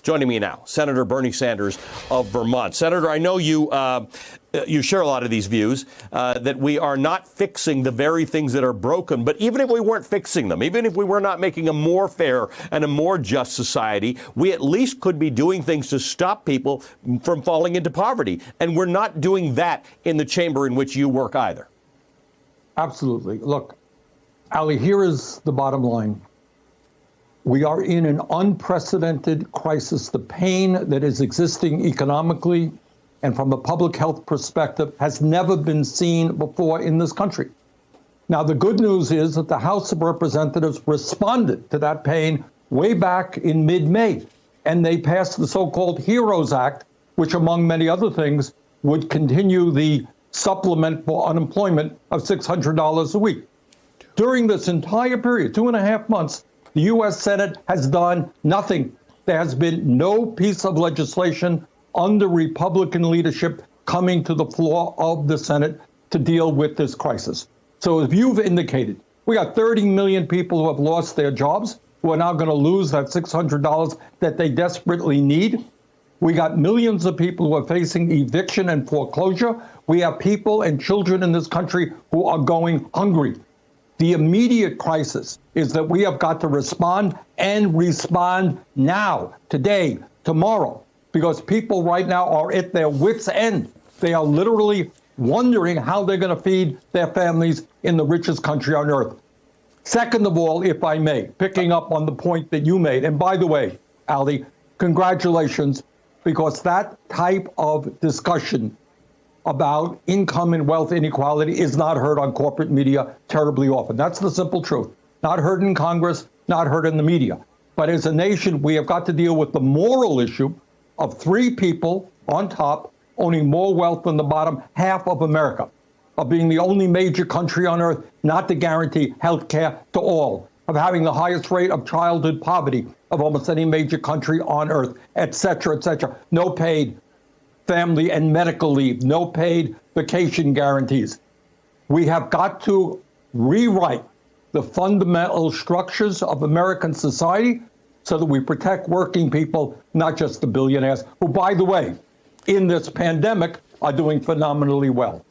Joining me now, Senator Bernie Sanders of Vermont. Senator, I know you share a lot of these views that we are not fixing the very things that are broken. But even if we weren't fixing them, even if we were not making a more fair and a more just society, we at least could be doing things to stop people from falling into poverty. And we're not doing that in the chamber in which you work either. Absolutely. Look, Ali, here is the bottom line. We are in an unprecedented crisis. The pain that is existing economically and from a public health perspective has never been seen before in this country. Now, the good news is that the House of Representatives responded to that pain way back in mid-May, and they passed the so-called HEROES Act, which, among many other things, would continue the supplement for unemployment of $600 a week. During this entire period, 2.5 months, the U.S. Senate has done nothing. There has been no piece of legislation under Republican leadership coming to the floor of the Senate to deal with this crisis. So as you've indicated, we got 30 million people who have lost their jobs, who are now going to lose that $600 that they desperately need. We got millions of people who are facing eviction and foreclosure. We have people and children in this country who are going hungry. The immediate crisis is that we have got to respond and respond now, today, tomorrow, because people right now are at their wits' end. They are literally wondering how they're going to feed their families in the richest country on earth. Second of all, if I may, picking up on the point that you made, and by the way, Ali, congratulations, because that type of discussion about income and wealth inequality is not heard on corporate media terribly often. That's the simple truth. Not heard in Congress, not heard in the media. But as a nation, we have got to deal with the moral issue of 3 people on top owning more wealth than the bottom half of America, of being the only major country on earth not to guarantee health care to all, of having the highest rate of childhood poverty of almost any major country on earth, et cetera, et cetera. No paid family and medical leave, no paid vacation guarantees. We have got to rewrite the fundamental structures of American society so that we protect working people, not just the billionaires, who, by the way, in this pandemic are doing phenomenally well.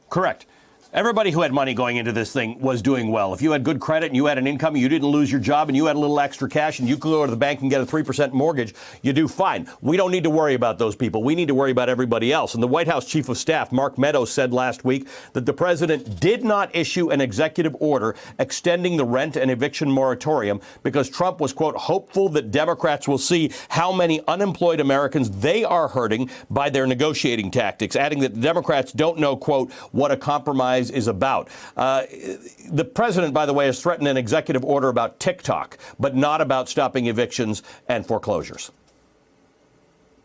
Correct. Everybody who had money going into this thing was doing well. If you had good credit and you had an income, you didn't lose your job, and you had a little extra cash, and you could go to the bank and get a 3% mortgage, you do fine. We don't need to worry about those people. We need to worry about everybody else. And the White House Chief of Staff, Mark Meadows, said last week that the president did not issue an executive order extending the rent and eviction moratorium because Trump was, quote, hopeful that Democrats will see how many unemployed Americans they are hurting by their negotiating tactics, adding that the Democrats don't know, quote, what a compromise is about. The president, by the way, has threatened an executive order about TikTok, but not about stopping evictions and foreclosures.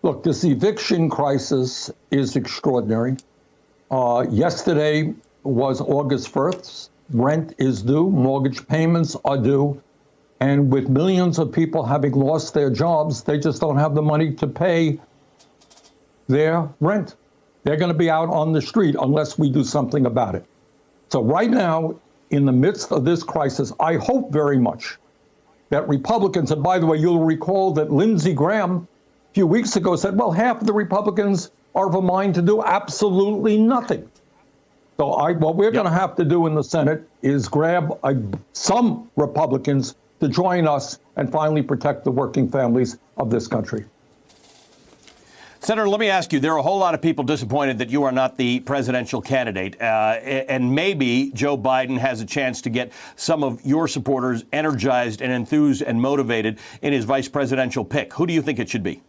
Look, this eviction crisis is extraordinary. Yesterday was August 1st. Rent is due. Mortgage payments are due. And with millions of people having lost their jobs, they just don't have the money to pay their rent. They're going to be out on the street unless we do something about it. So right now, in the midst of this crisis, I hope very much that Republicans, and by the way, you'll recall that Lindsey Graham a few weeks ago said, well, half of the Republicans are of a mind to do absolutely nothing. So what we're going to have to do in the Senate is grab some Republicans to join us and finally protect the working families of this country. Senator, let me ask you, there are a whole lot of people disappointed that you are not the presidential candidate, and maybe Joe Biden has a chance to get some of your supporters energized and enthused and motivated in his vice presidential pick. Who do you think it should be?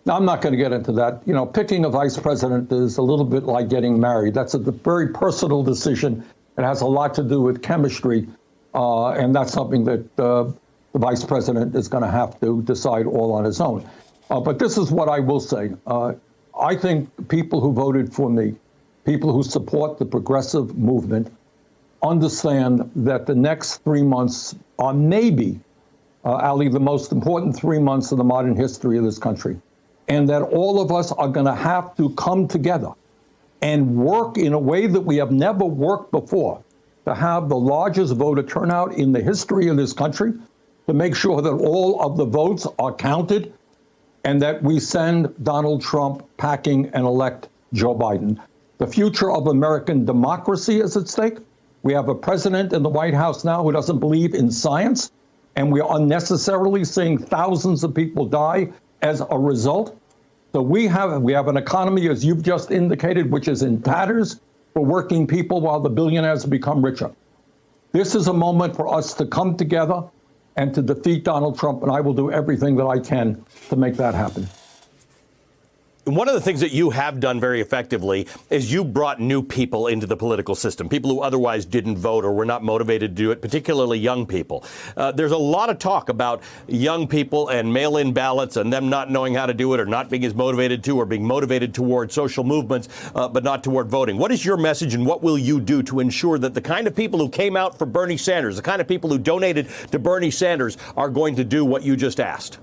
I'm not going to get into that. You know, picking a vice president is a little bit like getting married. That's a very personal decision. It has a lot to do with chemistry, and that's something that the vice president is going to have to decide all on his own. But this is what I will say. I think people who voted for me, people who support the progressive movement, understand that the next 3 months are maybe, Ali, the most important 3 months of the modern history of this country, and that all of us are going to have to come together and work in a way that we have never worked before to have the largest voter turnout in the history of this country, to make sure that all of the votes are counted and that we send Donald Trump packing and elect Joe Biden. The future of American democracy is at stake. We have a president in the White House now who doesn't believe in science, and we are unnecessarily seeing thousands of people die as a result. So we have an economy, as you've just indicated, which is in tatters for working people while the billionaires become richer. This is a moment for us to come together and to defeat Donald Trump, and I will do everything that I can to make that happen. One of the things that you have done very effectively is you brought new people into the political system, people who otherwise didn't vote or were not motivated to do it, particularly young people. There's a lot of talk about young people and mail-in ballots and them not knowing how to do it or not being as motivated to or being motivated toward social movements, but not toward voting. What is your message and what will you do to ensure that the kind of people who came out for Bernie Sanders, the kind of people who donated to Bernie Sanders are going to do what you just asked?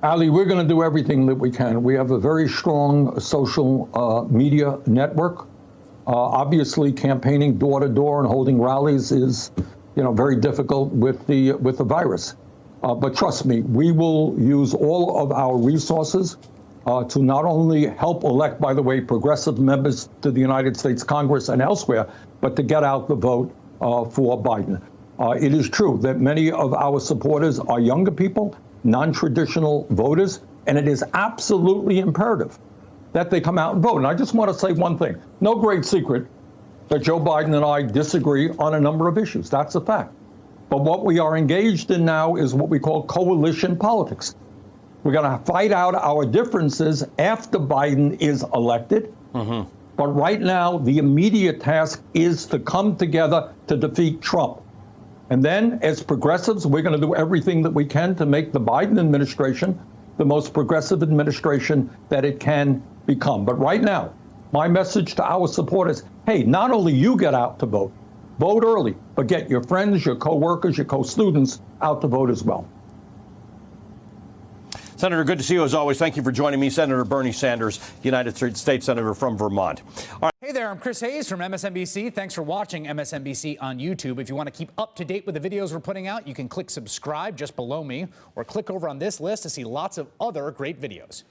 Ali, we're going to do everything that we can. We have a very strong social media network. Obviously, campaigning door to door and holding rallies is, very difficult with the virus. But trust me, we will use all of our resources to not only help elect, by the way, progressive members to the United States Congress and elsewhere, but to get out the vote for Biden. It is true that many of our supporters are younger people, non-traditional voters, and it is absolutely imperative that they come out and vote. And I just want to say one thing. No great secret that Joe Biden and I disagree on a number of issues. That's a fact. But what we are engaged in now is what we call coalition politics. We're going to fight out our differences after Biden is elected. Mm-hmm. But right now, the immediate task is to come together to defeat Trump. And then, as progressives, we're going to do everything that we can to make the Biden administration the most progressive administration that it can become. But right now, my message to our supporters, hey, not only you get out to vote early, but get your friends, your co-workers, your co-students out to vote as well. Senator, good to see you as always. Thank you for joining me, Senator Bernie Sanders, United States Senator from Vermont. All right. Hey there, I'm Chris Hayes from MSNBC. Thanks for watching MSNBC on YouTube. If you want to keep up to date with the videos we're putting out, you can click subscribe just below me or click over on this list to see lots of other great videos.